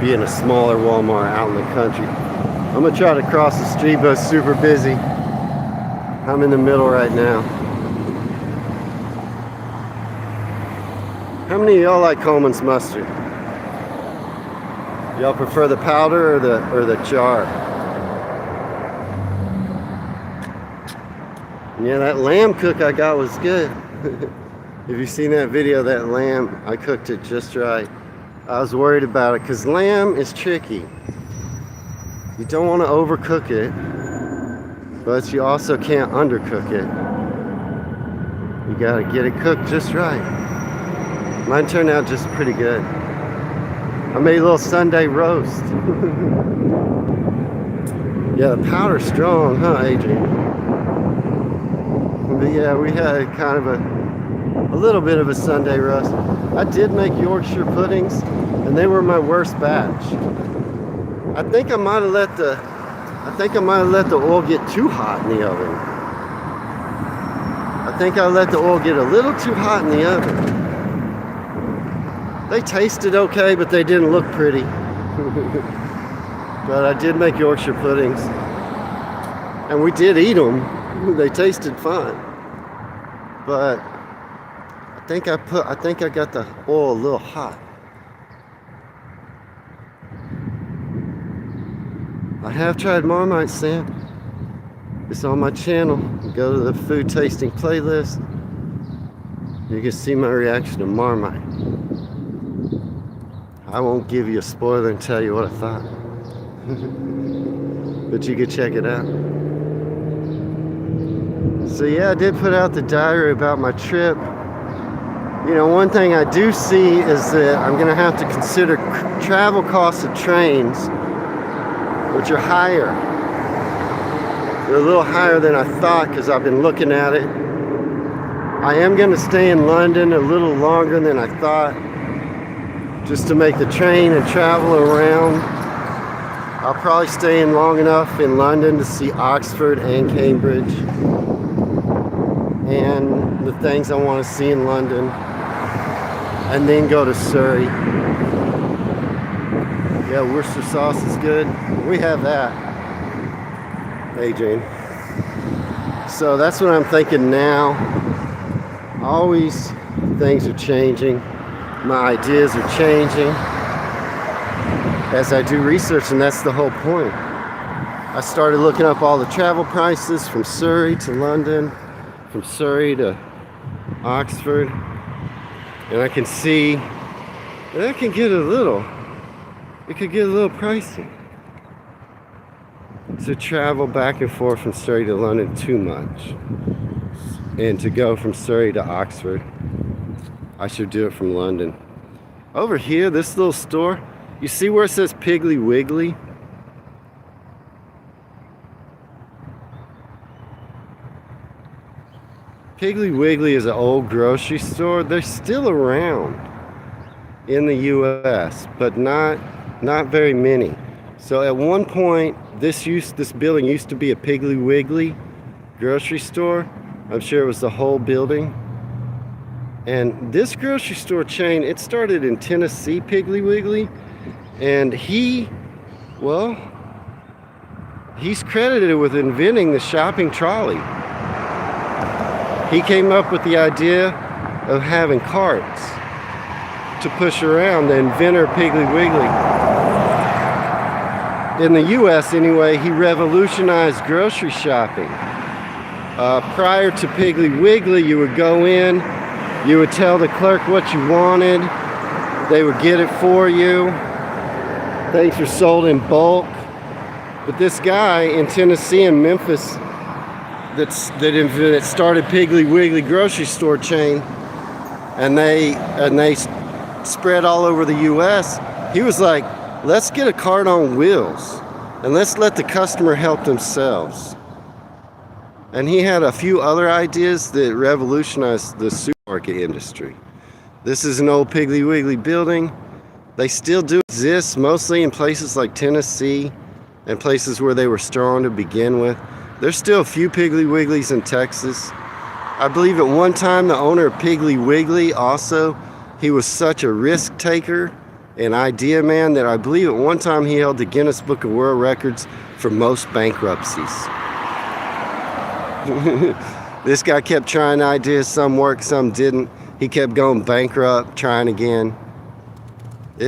Be in a smaller Walmart out in the country. I'm gonna try to cross the street, but it's super busy. I'm in the middle right now. How many of y'all like Coleman's mustard? Y'all prefer the powder or the jar? Yeah, that lamb cook I got was good. If you've seen that video, that lamb, I cooked it just right. I was worried about it because lamb is tricky. You don't want to overcook it, but you also can't undercook it. You gotta get it cooked just right. Mine turned out just pretty good. I made a little Sunday roast. Yeah, the powder's strong, huh, Adrian? But yeah, we had kind of a little bit of a Sunday roast. I did make Yorkshire puddings, and they were my worst batch. I think I might have let the oil get too hot in the oven. I think I let the oil get a little too hot in the oven. They tasted okay, but they didn't look pretty. But I did make Yorkshire puddings, and we did eat them. They tasted fine. But I think I got the oil a little hot. I have tried Marmite, Sam. It's on my channel. Go to the food tasting playlist. You can see my reaction to Marmite. I won't give you a spoiler and tell you what I thought. But you can check it out. So yeah, I did put out the diary about my trip. You know, one thing I do see is that I'm gonna have to consider travel costs of trains, which are higher. They're a little higher than I thought because I've been looking at it. I am gonna stay in London a little longer than I thought, just to make the train and travel around. I'll probably stay in long enough in London to see Oxford and Cambridge and the things I want to see in London, and then go to Surrey. Yeah, Worcester sauce is good. We have that. Hey, Jane. So that's what I'm thinking now. Always things are changing. My ideas are changing as I do research, and that's the whole point. I started looking up all the travel prices from Surrey to London, from Surrey to Oxford, and I can see that it could get a little pricey to travel back and forth from Surrey to London too much, and to go from Surrey to Oxford. I should do it from London. Over here, this little store, you see where it says Piggly Wiggly? Piggly Wiggly is an old grocery store. They're still around in the US, but not very many. So at one point, this building used to be a Piggly Wiggly grocery store. I'm sure it was the whole building. And this grocery store chain, it started in Tennessee, Piggly Wiggly, and he's credited with inventing the shopping trolley. He came up with the idea of having carts to push around, the inventor of Piggly Wiggly. In the US anyway, he revolutionized grocery shopping. Prior to Piggly Wiggly, you would go in, you would tell the clerk what you wanted, they would get it for you. Things were sold in bulk. But this guy in Tennessee and Memphis that started Piggly Wiggly grocery store chain, and they spread all over the US, he was like, let's get a cart on wheels and let's let the customer help themselves. And he had a few other ideas that revolutionized the supermarket industry. This is an old Piggly Wiggly building. They still do exist, mostly in places like Tennessee and places where they were strong to begin with. There's still a few Piggly Wigglies in Texas. I believe at one time the owner of Piggly Wiggly also, he was such a risk taker and idea man that I believe at one time he held the Guinness Book of World Records for most bankruptcies. This guy kept trying ideas, some worked, some didn't. He kept going bankrupt, trying again.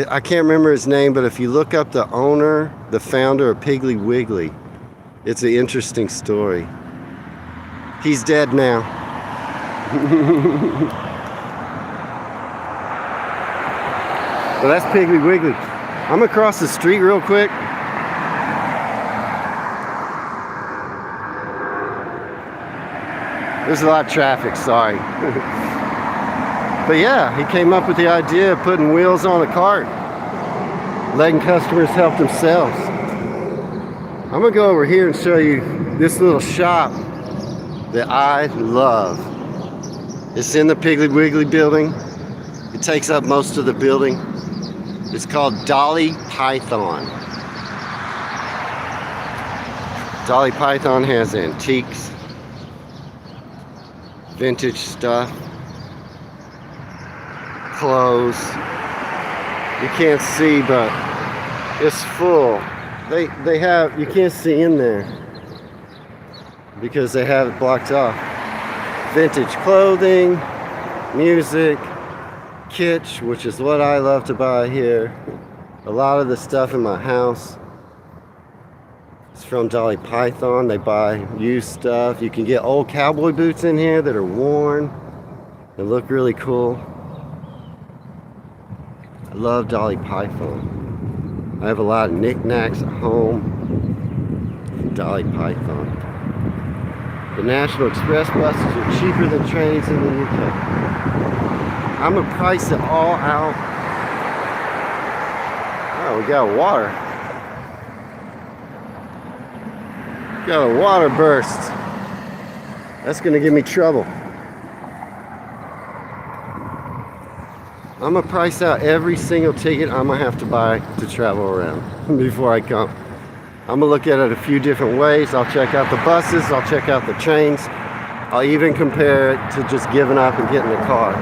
I can't remember his name, but if you look up the owner, the founder of Piggly Wiggly, it's an interesting story. He's dead now. So that's Piggly Wiggly. I'm gonna cross the street real quick. There's a lot of traffic, sorry. But yeah, he came up with the idea of putting wheels on a cart, letting customers help themselves. I'm gonna go over here and show you this little shop that I love. It's in the Piggly Wiggly building. It takes up most of the building. It's called Dolly Python. Dolly Python has antiques, vintage stuff, clothes. You can't see, but it's full. They have, you can't see in there because they have it blocked off. Vintage clothing, music, kitsch, which is what I love to buy here. A lot of the stuff in my house is from Dolly Python. They buy used stuff. You can get old cowboy boots in here that are worn. They look really cool. I love Dolly Python. I have a lot of knickknacks at home. Dolly Python. The National Express buses are cheaper than trains in the UK. I'm gonna price it all out. Oh, we got water. Got a water burst. That's gonna give me trouble. I'm gonna price out every single ticket I'm gonna have to buy to travel around before I come. I'm gonna look at it a few different ways. I'll check out the buses, I'll check out the trains. I'll even compare it to just giving up and getting a car.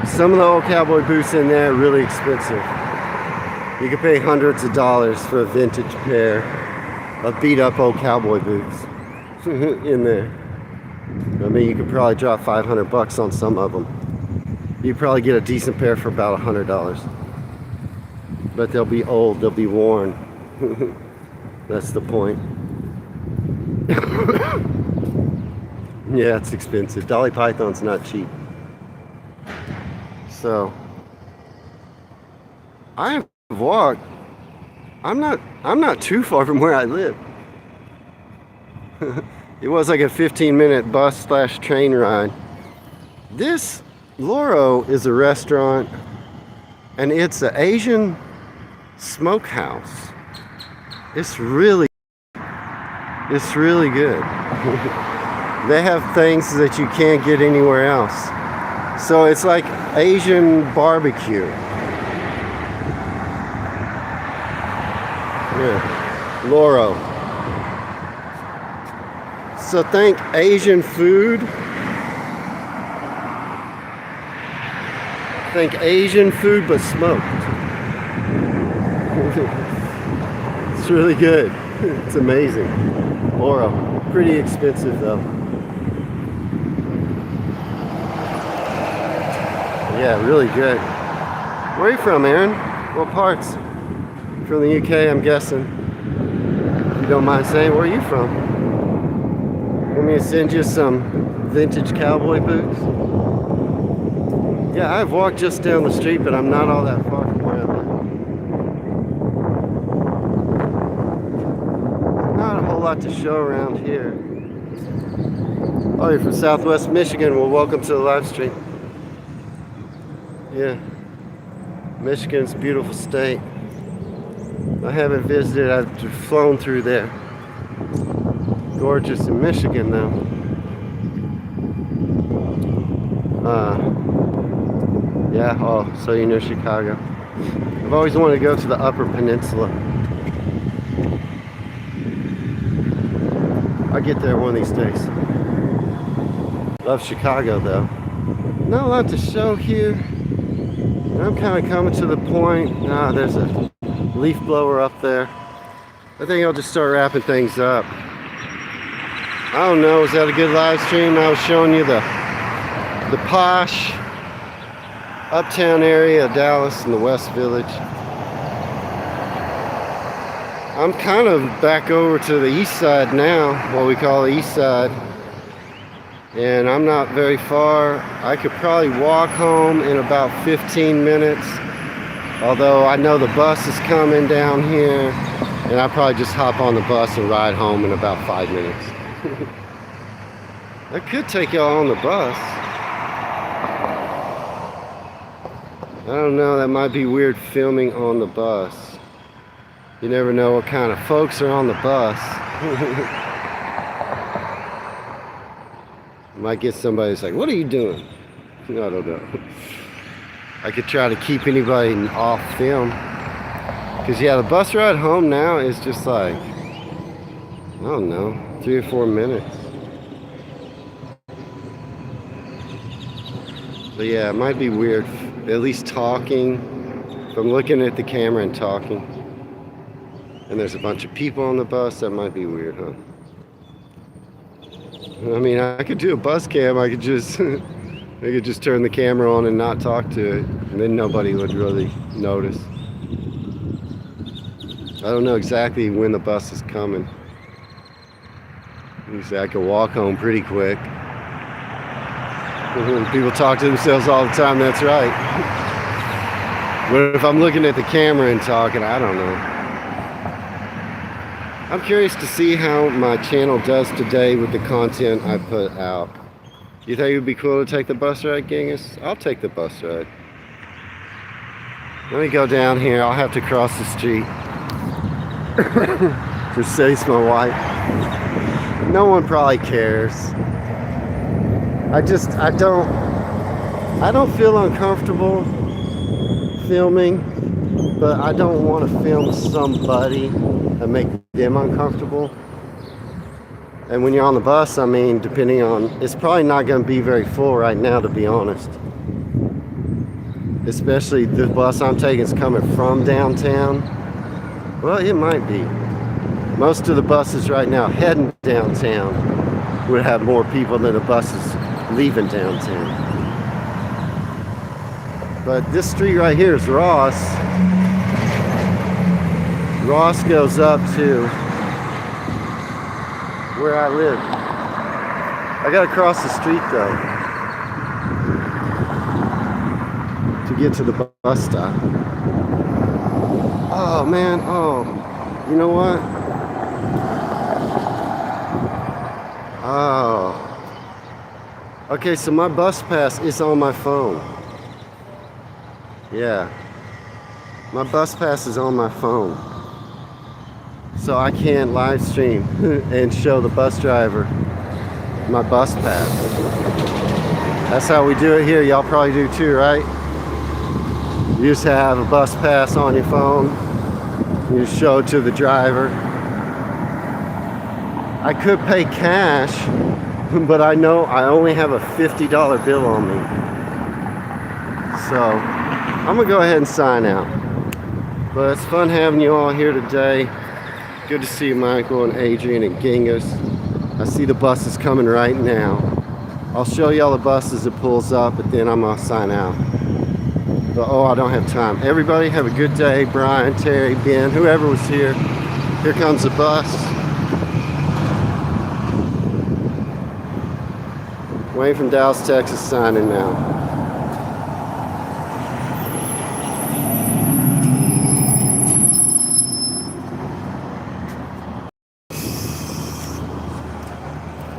Some of the old cowboy boots in there are really expensive. You can pay hundreds of dollars for a vintage pair of beat up old cowboy boots in there. I mean, you could probably drop 500 bucks on some of them. You probably get a decent pair for about $100. But they'll be old, they'll be worn. That's the point. Yeah, it's expensive. Dolly Python's not cheap. So I have walked. I'm not too far from where I live. It was like a 15-minute bus/train ride. This Loro is a restaurant, and it's an Asian smokehouse. It's really good. They have things that you can't get anywhere else. So it's like Asian barbecue. Yeah, Loro. So think Asian food. Think Asian food but smoked. It's really good. It's amazing. Loro. Pretty expensive though. Yeah, really good. Where are you from, Aaron? What parts? From the UK, I'm guessing. If you don't mind saying, where are you from? Want me to send you some vintage cowboy boots? Yeah, I've walked just down the street, but I'm not all that far from where I live. Not a whole lot to show around here. Oh, you're from Southwest Michigan. Well, welcome to the live stream. Yeah, Michigan's a beautiful state. I haven't visited, I've flown through there. Gorgeous in Michigan though. Yeah, oh, so you know Chicago. I've always wanted to go to the Upper Peninsula. I'll get there one of these days. Love Chicago though. Not a lot to show here. I'm kind of coming to the point. There's a leaf blower up there. I think I'll just start wrapping things up. I don't know, was that a good live stream? I was showing you the posh uptown area of Dallas in the West Village. I'm kind of back over to the east side now, what we call the east side. And I'm not very far. I could probably walk home in about 15 minutes. Although I know the bus is coming down here, and I'll probably just hop on the bus and ride home in about 5 minutes. I could take y'all on the bus. I don't know, that might be weird filming on the bus. You never know what kind of folks are on the bus. Might get somebody who's like, what are you doing? I don't know. I could try to keep anybody off film. Because yeah, the bus ride home now is just like, I don't know, 3 or 4 minutes. But yeah, it might be weird, at least talking. If I'm looking at the camera and talking, and there's a bunch of people on the bus, that might be weird, huh? I mean, I could do a bus cam. I could just turn the camera on and not talk to it, and then nobody would really notice. I don't know exactly when the bus is coming. Usually I could walk home pretty quick. People talk to themselves all the time, that's right. But if I'm looking at the camera and talking, I don't know. I'm curious to see how my channel does today with the content I put out. You think it would be cool to take the bus ride, Genghis? I'll take the bus ride. Let me go down here. I'll have to cross the street. To face my wife. No one probably cares. I don't feel uncomfortable filming, but I don't want to film somebody and make them uncomfortable. And when you're on the bus, I mean, depending on, it's probably not going to be very full right now, to be honest. Especially the bus I'm taking is coming from downtown. Well, it might be. Most of the buses right now heading downtown would have more people than the buses leaving downtown. But this street right here is Ross. Ross goes up to where I live. I gotta cross the street though to get to the bus stop. Oh man, oh, you know what? Oh. Okay, so my bus pass is on my phone. Yeah. My bus pass is on my phone. So I can't live stream and show the bus driver my bus pass. That's how we do it here. Y'all probably do too, right? You just have a bus pass on your phone. You just show it to the driver. I could pay cash, but I know I only have a $50 bill on me. So I'm gonna go ahead and sign out. But it's fun having you all here today. Good to see Michael and Adrian and Genghis. I see the buses coming right now. I'll show you all the buses that pulls up, but then I'm gonna sign out. But oh, I don't have time. Everybody have a good day. Brian, Terry, Ben, whoever was here. Here comes the bus. Wayne from Dallas, Texas, signing out.